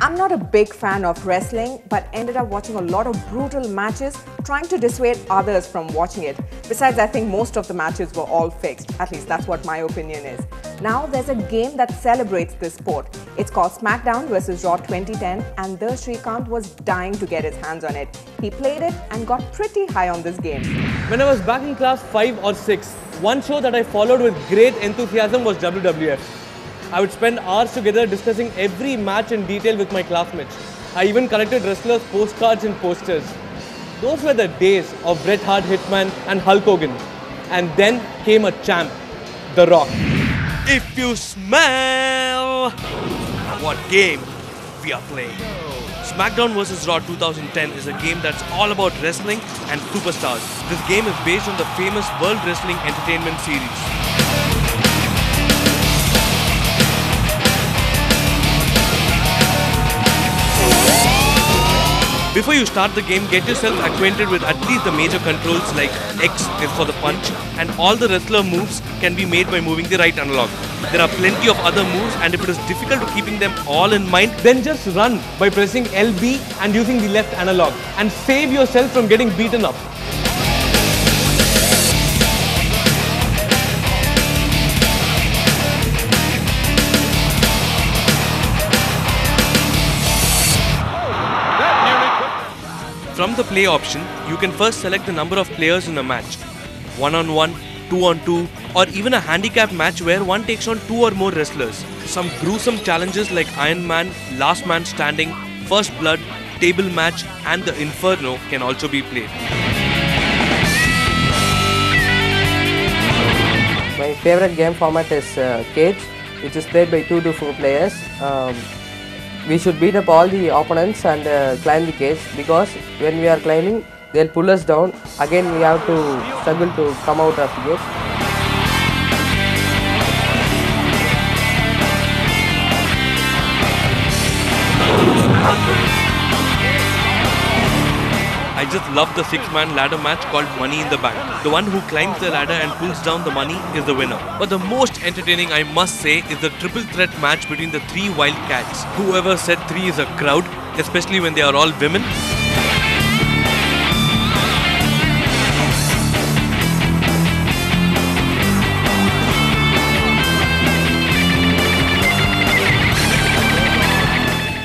I'm not a big fan of wrestling, but ended up watching a lot of brutal matches, trying to dissuade others from watching it. Besides, I think most of the matches were all fixed. At least that's what my opinion is. Now there's a game that celebrates this sport. It's called Smackdown vs. Raw 2010, and the Srikanth was dying to get his hands on it. He played it and got pretty high on this game. When I was back in class 5 or 6, one show that I followed with great enthusiasm was WWF. I would spend hours together discussing every match in detail with my classmates. I even collected wrestlers' postcards and posters. Those were the days of Bret Hart, Hitman and Hulk Hogan. And then came a champ, The Rock. If you smell what game we are playing. Smackdown vs. Raw 2010 is a game that's all about wrestling and superstars. This game is based on the famous World Wrestling Entertainment series. Before you start the game, get yourself acquainted with at least the major controls like X is for the punch, and all the wrestler moves can be made by moving the right analog. There are plenty of other moves, and if it is difficult to keeping them all in mind, Then just run by pressing LB and using the left analog and save yourself from getting beaten up. from the play option, you can first select the number of players in a match. 1-on-1, 2-on-2, or even a handicap match where one takes on 2 or more wrestlers. Some gruesome challenges like Iron Man, Last Man Standing, First Blood, Table Match and the Inferno can also be played. My favorite game format is Cage, which is played by 2 to 4 players. We should beat up all the opponents and climb the cage, because when we are climbing, they'll pull us down. Again, we have to struggle to come out of the cage. I just love the 6-man ladder match called Money in the Bank. The one who climbs the ladder and pulls down the money is the winner. But the most entertaining, I must say, is the triple threat match between the 3 wild cats. Whoever said 3 is a crowd, especially when they are all women.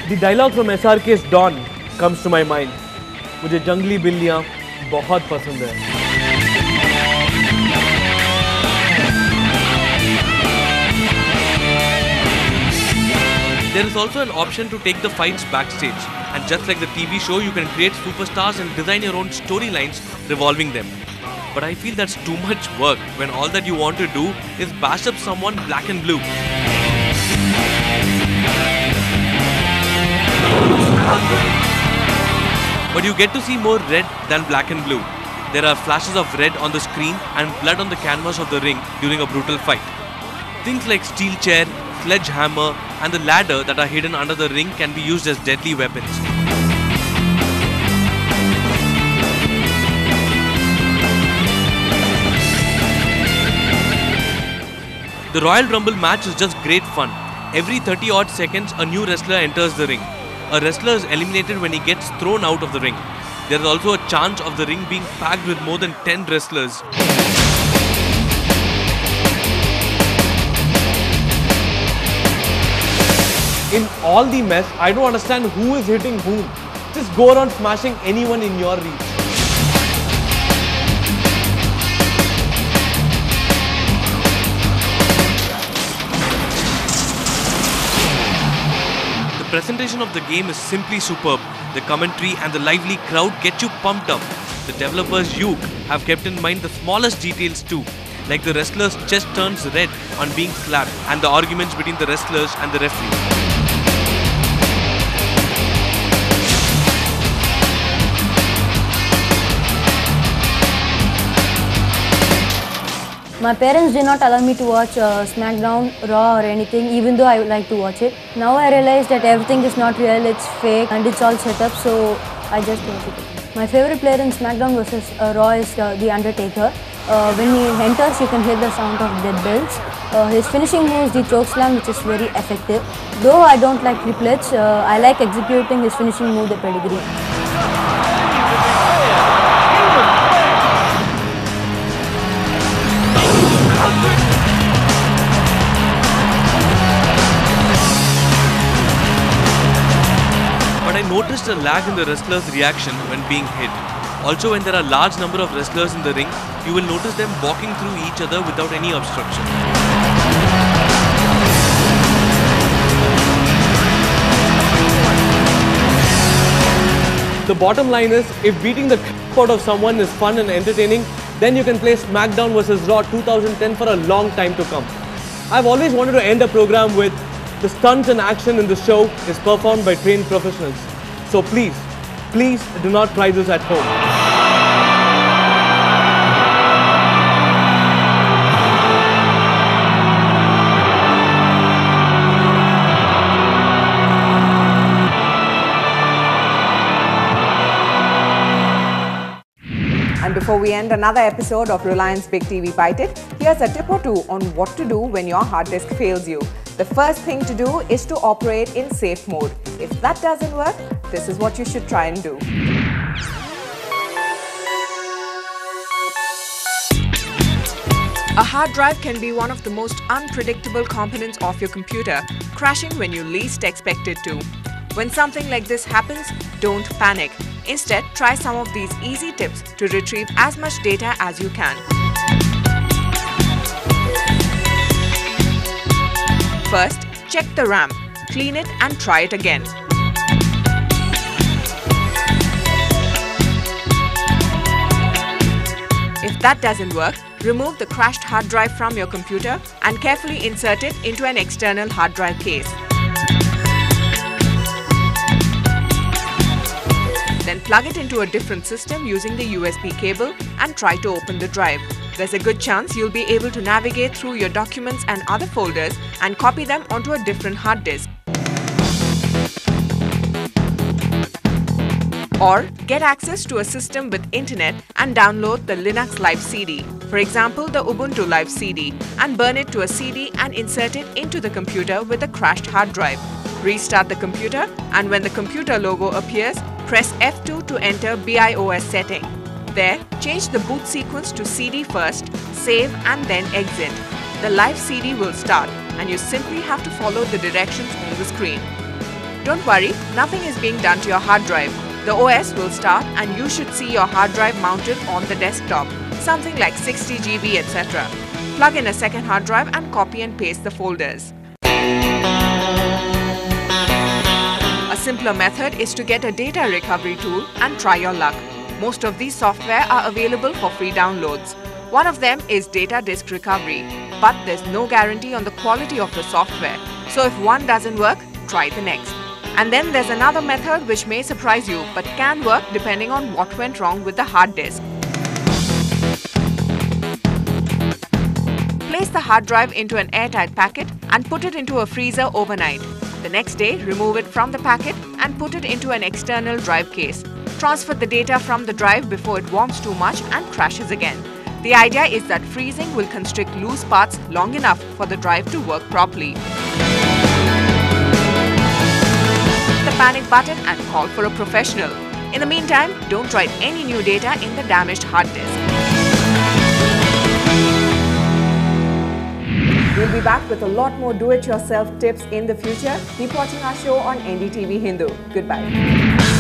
The dialogue from SRK's Dawn comes to my mind. मुझे जंगली बिल्लियाँ बहुत पसंद है. There is also an option to take the fights backstage, and just like the TV show, you can create superstars and design your own storylines revolving them. But I feel that's too much work when all that you want to do is bash up someone black and blue. But you get to see more red than black and blue. There are flashes of red on the screen and blood on the canvas of the ring during a brutal fight. Things like steel chair, sledgehammer and the ladder that are hidden under the ring can be used as deadly weapons. The Royal Rumble match is just great fun. Every 30 odd seconds, a new wrestler enters the ring. A wrestler is eliminated when he gets thrown out of the ring. There is also a chance of the ring being packed with more than 10 wrestlers. In all the mess, I don't understand who is hitting whom. Just go around smashing anyone in your reach. The presentation of the game is simply superb. The commentary and the lively crowd get you pumped up. The developers Uke have kept in mind the smallest details too, like the wrestler's chest turns red on being slapped and the arguments between the wrestlers and the referee. My parents did not allow me to watch Smackdown, Raw or anything, even though I would like to watch it. Now I realize that everything is not real, it's fake and it's all set up, so I just watch it. My favorite player in Smackdown vs Raw is The Undertaker. When he enters, you can hear the sound of dead bells. His finishing move is the choke slam, which is very effective. Though I don't like triplets, I like executing his finishing move, the pedigree. But I noticed a lag in the wrestler's reaction when being hit. Also, when there are large number of wrestlers in the ring, you will notice them walking through each other without any obstruction. The bottom line is, if beating the crap out of someone is fun and entertaining, then you can play Smackdown vs Raw 2010 for a long time to come. I've always wanted to end a program with the stunts and action in the show is performed by trained professionals. So please do not try this at home. And before we end another episode of Reliance Big TV Byte It, here's a tip or two on what to do when your hard disk fails you. The first thing to do is to operate in safe mode. If that doesn't work, this is what you should try and do. A hard drive can be one of the most unpredictable components of your computer, crashing when you least expect it to. When something like this happens, don't panic. Instead, try some of these easy tips to retrieve as much data as you can. First, check the RAM, clean it and try it again. If that doesn't work, remove the crashed hard drive from your computer and carefully insert it into an external hard drive case. Then plug it into a different system using the USB cable and try to open the drive. There's a good chance you'll be able to navigate through your documents and other folders and copy them onto a different hard disk. Or get access to a system with internet and download the Linux Live CD, for example the Ubuntu Live CD, and burn it to a CD and insert it into the computer with a crashed hard drive. Restart the computer, and when the computer logo appears, press F2 to enter BIOS setting. There, change the boot sequence to CD first, save and then exit. The live CD will start and you simply have to follow the directions on the screen. Don't worry, nothing is being done to your hard drive. The OS will start and you should see your hard drive mounted on the desktop, something like 60 GB etc. Plug in a second hard drive and copy and paste the folders. A simpler method is to get a data recovery tool and try your luck. Most of these software are available for free downloads. One of them is Data Disk Recovery, but there's no guarantee on the quality of the software. So if one doesn't work, try the next. And then there's another method which may surprise you but can work depending on what went wrong with the hard disk. Place the hard drive into an airtight packet and put it into a freezer overnight. The next day, remove it from the packet and put it into an external drive case. Transfer the data from the drive before it warms too much and crashes again. The idea is that freezing will constrict loose parts long enough for the drive to work properly. Hit the panic button and call for a professional. In the meantime, don't write any new data in the damaged hard disk. We'll be back with a lot more do-it-yourself tips in the future. Keep watching our show on Ndtv Hindu. Goodbye.